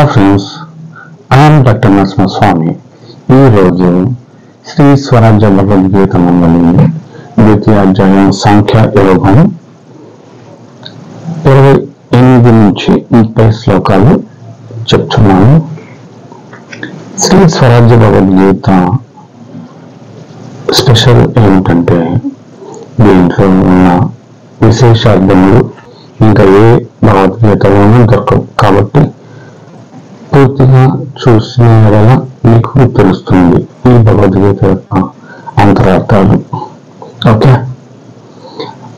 Friends, I'm doctor Narasimhaswamy. ఈరోజు శ్రీ స్వరాజ్య భగవద్గీత మండలి ద్వితీయ అధ్యాయం సంఖ్య 28 నుంచి 30 శ్లోకాలు చెప్తున్నాను. శ్రీ స్వరాజ్య భగవద్గీత స్పెషల్ ఏమిటంటే దీంట్లో ఉన్న విశేషార్థములు ఇంకా ఏ భగవద్గీతలోనూ దొరకవు. కాబట్టి పూర్తిగా చూసిన వల్ల మీకు తెలుస్తుంది ఈ భగవద్గీత యొక్క అంతరార్థాలు. ఓకే.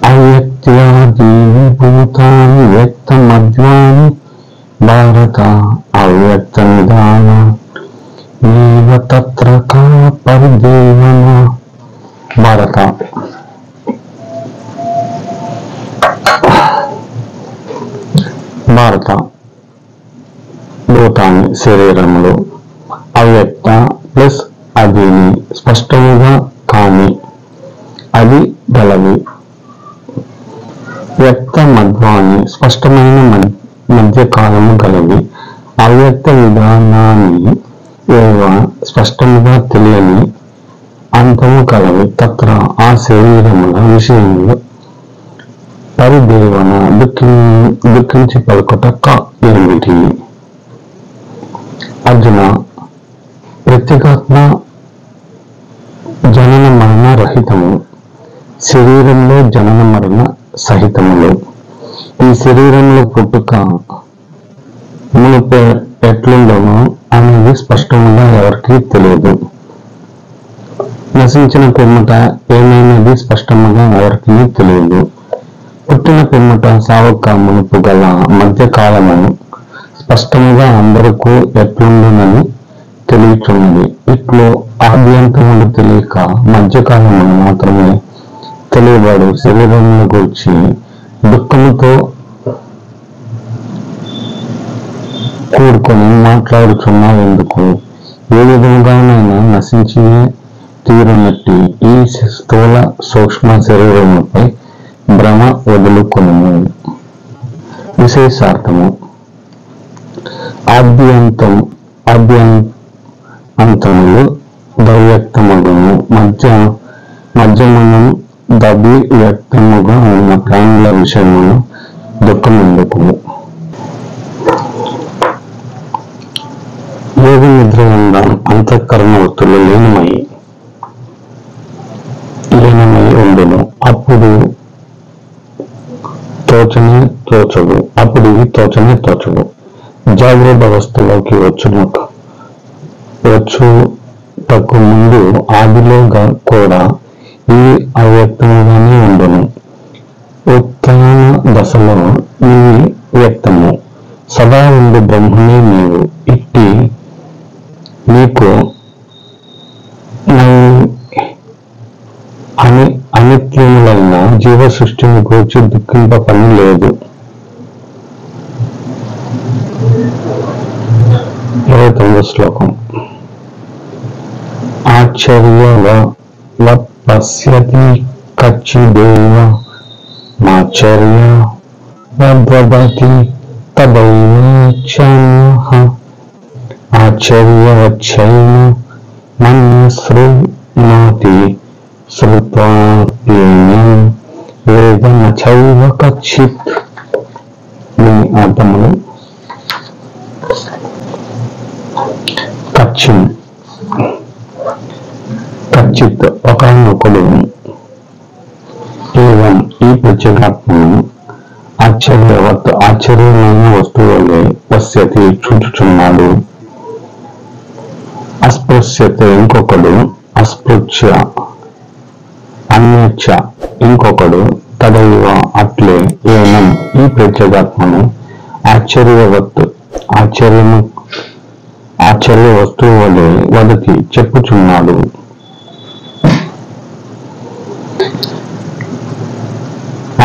అవ్యక్త్యాది భూతాని వ్యక్తమద్వాని భారత అవ్యక్త నిదాన నీవ తత్ర కా పరిదేవన. భారత భూతాన్ని శరీరములు, అవ్యక్త ప్లస్ అది స్పష్టముగా కాని అది గలవి, వ్యక్త మధ్వాన్ని స్పష్టమైన మధ్యకాలము గలవి, అవ్యక్త విధానాన్ని స్పష్టముగా తెలియని అంతము కలవి. తత్ర ఆ శరీరముల విషయంలో పరిదేవన దుఃఖించి పలుకుట ఏమిటి? అర్జున, ప్రత్యేగాత్మ జనన మరణ రహితము, శరీరంలో జనన మరణ సహితములు. ఈ శరీరంలో పుట్టుక మునుపు ఎట్లుండనో అనేది స్పష్టంగా ఎవరికి తెలియదు. నశించిన పిమ్మట ఏమైనది స్పష్టంగా ఎవరికి తెలియదు. పుట్టిన పిమ్మట సావక మునుపు గల మధ్యకాలమును స్పష్టంగా అందరికీ ఎట్లుండునని తెలియచున్నది. ఇట్లు ఆద్యంతములు తెలియక మధ్యకాలమును మాత్రమే తెలియబడు శరీరమును గూర్చి దుఃఖముతో కూడుకొని మాట్లాడుచున్నావు ఎందుకు? ఏ విధముగానైనా నశించి తీరునట్టి ఈ స్థూల సూక్ష్మ శరీరముపై భ్రమ వదులుకొను. విశేషార్థము: అంతములు దవ్యక్తములను మధ్యమను దబి వ్యక్తముగా ఉన్న ప్రాణుల విషయమును దుఃఖమెందుకు? యోగ నిద్ర వల్ల అంతఃకరణ వృత్తులు లీనమై ఉండును. అప్పుడు ఇవి తోచనే తోచవు. జాగ్రత్త అవస్థలోకి వచ్చుటకు ముందు ఆదిలో కూడా ఇవి అవ్యక్తముగానే ఉండును. ఉత్తాన దశలో ఇవి వ్యక్తము. సదా ఉండు బ్రహ్మనే నీవు. ఇట్టి నీకు అనిత్యములైన జీవ సృష్టిని గురించి దుఃఖింప పని లేదు. 29వ శ్లోకం. ఆశ్చర్యవత్ పశ్యతి కచ్చిదేవ మాశ్చర్యవద్వదతి తదైవచ్ఛన్యః. ఆశ్చర్యవచ్చైన మన్యశృణోతి శ్రుత్వాప్యేనం వేదమచైవ కచ్చిత్. దీని అర్థములు: కచ్చిత్ ఒకనొకడు ఏవం ఈ ప్రత్యేగాత్మను ఆశ్చర్యవత్ ఆశ్చర్యమైన వస్తువులే పశ్యతి చూచుచున్నాడు. అస్పృశ్యతే ఇంకొకడు, అస్పృశ్య అన్యచ్చ ఇంకొకడు, తదైవ అట్లే ఏనం ఈ ప్రత్యేగాత్మను ఆశ్చర్యవత్ ఆశ్చర్య వస్తువు వలె వదతి చెప్పుచున్నాడు.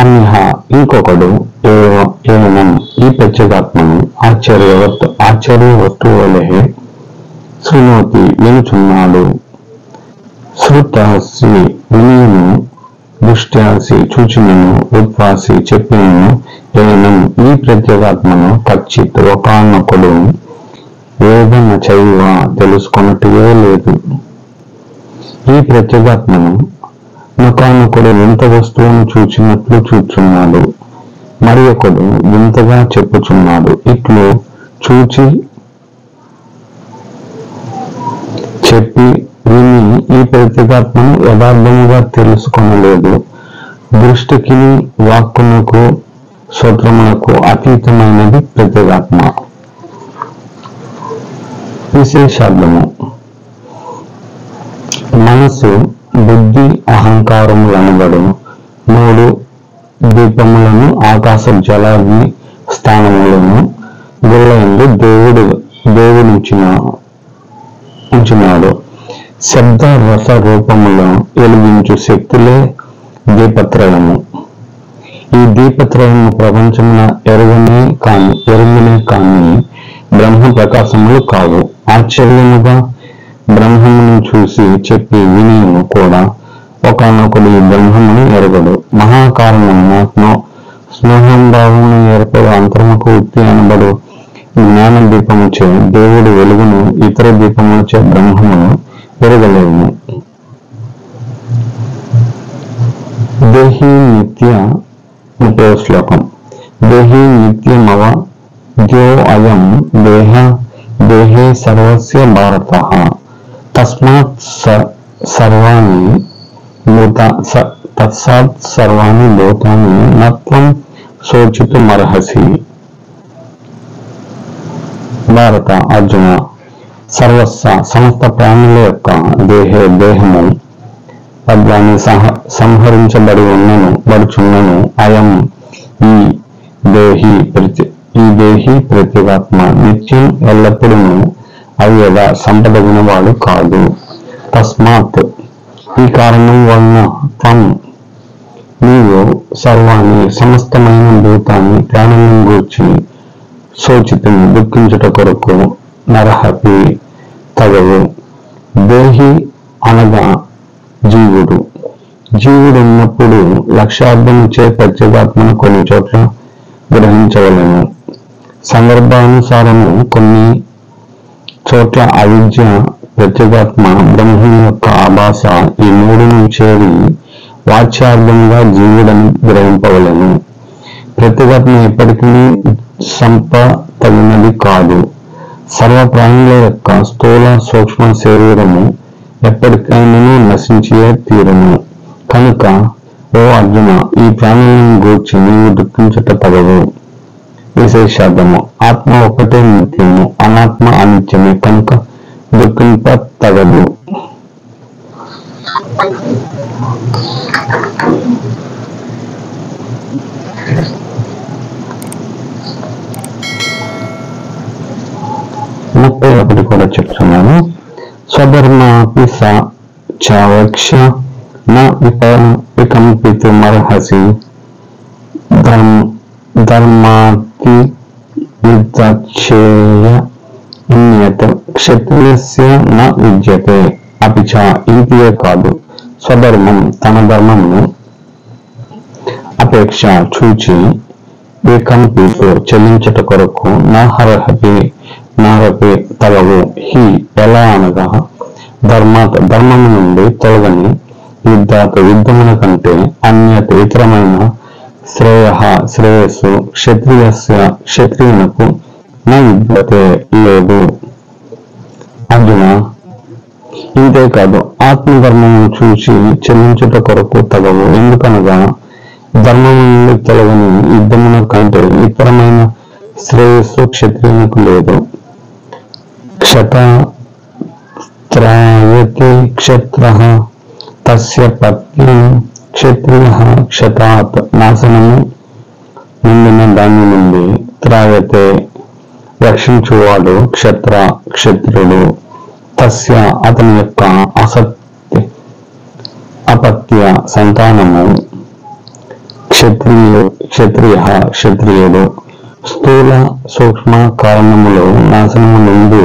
అన్యః ఇంకొకడు ఏనం ఈ ప్రత్యేగాత్మను ఆశ్చర్య వస్తువు వలె శృణోతి వినుచున్నాడు. శ్రుతాసి వినియును, దృష్ట్యాసి చూచినను, ఉద్వాసి చెప్పినను ఏనం ఈ ప్రత్యేగాత్మను కచ్చిత్ ఒకనొకడు చైవ తెలుసుకొన్నట్టుగా లేదు. ఈ ప్రత్యేగాత్మను ఒకనొకడు వింత వస్తువును చూచినట్లు చూచున్నాడు, మరి ఒకడు వింతగా చెప్పుచున్నాడు. ఇట్లు చూచి చెప్పి విని ఈ ప్రత్యేగాత్మను యథార్థముగా తెలుసుకొనలేదు. దృష్టికి వాక్కునకు శ్రోత్రమునకు అతీతమైనది ప్రత్యేగాత్మ. విశేషార్థము: మనసు, బుద్ధి, అహంకారములనబడు 3 దీపములను ఆకాశ జలాగ్ని స్థానములను గుళ్ళయందు దేవుడుంచినాడు. శబ్ద రస రూపములను వెలిగించు శక్తులే దీపత్రయము. ఈ దీపత్రయము ప్రపంచమున ఎరుగనే కాని బ్రహ్మ ప్రకాశములు కావు. ఆశ్చర్యముగా బ్రహ్మమును చూసి చెప్పి వినియును కూడా ఒకనొకడు ఈ బ్రహ్మమును ఎరగడు. మహాకారణము స్నేహంభావమును ఏర్పడు అంతర్ముఖ ఉత్తి అనబడు జ్ఞాన దీపముచే దేవుడు వెలుగును, ఇతర దీపములచే బ్రహ్మమును ఎరగలేము. దేహీ నిత్య 30వ శ్లోకం. దేహీ నిత్యమవ ద్యో అయం దేహే సర్వస్య భారతః తస్మాత్ సర్వాణి భూతాని నత్వం శోచితుమర్హసి. భారత అర్జున, సమస్త ప్రాణుల యొక్క దేహము పద్యాన్ని సంహరించబడి బడుచున్నను. అయం ఈ దేహి ప్రత్యేగాత్మ నిత్యం ఎల్లప్పుడూ అవ్యద సంపదగిన వాడు కాదు. తస్మాత్ ఈ కారణం వలన త్వం నీవు సర్వాన్ని సమస్తమైన భూతాన్ని ప్రాణులను గూర్చి శోచితుని దుఃఖించుట కొరకు నరహపి తగవు. దేహి అనగా జీవుడు. జీవుడున్నప్పుడు లక్ష్యార్థముచే ప్రత్యేగాత్మను కొన్ని చోట్ల గ్రహించవలను. సందర్భానుసారము కొన్ని చోట్ల అవిద్య, ప్రత్యేగాత్మ, బ్రహ్మం యొక్క ఆభాస ఈ 3ను చేరి వాచ్యార్థంగా జీవుడని గ్రహింపవలను. ప్రత్యేగాత్మ ఎప్పటికీ సంపతగినది కాదు. సర్వ ప్రాణుల యొక్క స్థూల సూక్ష్మ శరీరము ఎప్పటికైనా నశించే తీరును. కనుక ఓ అర్జున, ఈ ప్రాణులను గూర్చి నీవు దుఃఖించుట తగదు. విశేషార్థము: ఆత్మ ఒకటే నిత్యము, అనాత్మ అనిత్యమే కనుక దుఃఖింప తగదు. ముప్పై ఒకటి కూడా చెప్తున్నాను. స్వధర్మాపి చావక్ష న వికంపితుమర్హసి ధర్మాతి యుద్ధక్షేయ అన్యత్ క్షత్రియస్య న విద్యతే. అపిచ ఇంతియే కాదు, స్వధర్మం తన ధర్మమును అపేక్ష చూచి వికంపితు చెల్లించట కొరకు నరహపి తగవు. హి ఎలా అనగా ధర్మము నుండి తొలగని యుద్ధమున కంటే అన్యత ఇతరమైన శ్రేయస్సు క్షత్రియునకు నా విద్యతే లేదు. అర్జున, ఇంతేకాదు ఆత్మధర్మమును చూసి చెల్లించుట కొరకు తగవు. ఎందుకనగా ధర్మము నుండి తొలగని యుద్ధమున కంటే ఇతరమైన శ్రేయస్సు క్షత్రియునకు లేదు. క్షత్రాయతే క్షత్రః తస్య పత్ని క్షత్రియః క్షతాత్. నాశనము నిండిన దాని నుండి త్రాయతే రక్షించువాడు క్షత్రుడు. తస్య అతని యొక్క అపత్య సంతానము క్షత్రియుడు. స్థూల సూక్ష్మ కారణములు నాశనము నుండి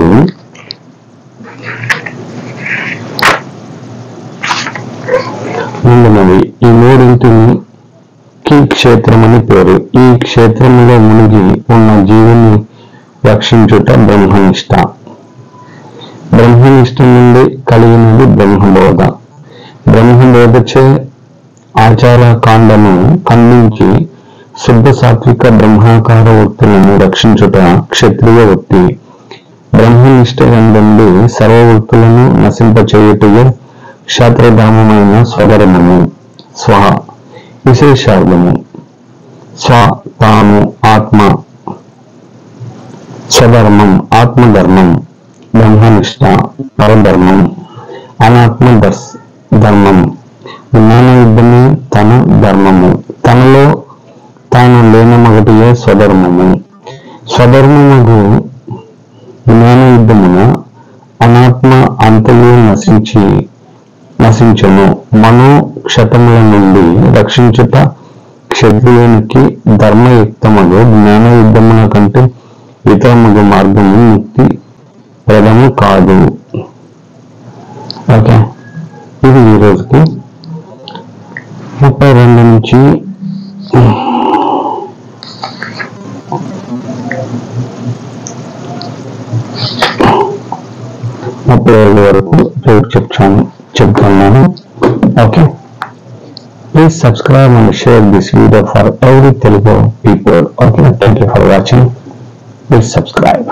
నిండినవి. ఈ 3కి క్షేత్రమని పేరు. ఈ క్షేత్రములో మునిగి ఉన్న జీవుని రక్షించుట బ్రహ్మనిష్ట. బ్రహ్మనిష్ట నుండి కలిగినది బ్రహ్మబోధ. బ్రహ్మబోధచే ఆచార కాండను ఖండించి శుద్ధ సాత్విక బ్రహ్మాకార వృత్తులను రక్షించుట క్షత్రియ వృత్తి. బ్రహ్మనిష్ట నుండి సర్వ వృత్తులను నశింపచేయుటయే క్షాత్రధామమైన స్వధర్మము. స్వ విశేషార్థము. స్వ తాను ఆత్మ, స్వధర్మం ఆత్మధర్మం, బ్రహ్మనిష్ట పరధర్మం, అనాత్మ ధర్మం. జ్ఞాన యుద్ధమే తన ధర్మము, తనలో తాను లేనమొకటియే స్వధర్మము. స్వధర్మముకు జ్ఞాన యుద్ధమున అనాత్మ అంతయు నశించును. మనోక్షతముల నుండి రక్షించుట క్షత్రియునికి ధర్మయుక్తమగు. జ్ఞాన యుద్ధముల కంటే ఇతరమగు మార్గము ముక్తి ప్రదము కాదు. ఓకే, ఇది ఈరోజుకి 32 నుంచి 37 వరకు చెప్తున్నాను. Okay, please subscribe and share this video for every Telugu people. Okay, thank you for watching. Please subscribe.